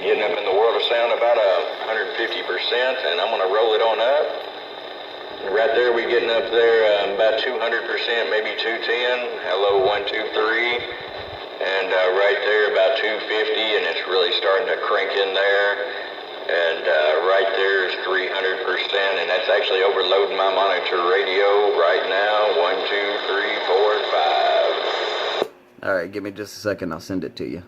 Getting up in the world of sound about 150%, and I'm gonna roll it on up. Right there, we getting up there about 200%, maybe 210. Hello, 1, 2, 3. And right there about 250, and it's really starting to crank in there. And right there is 300%, and that's actually overloading my monitor radio right now. 1, 2, 3, 4, 5. All right, give me just a second. I'll send it to you.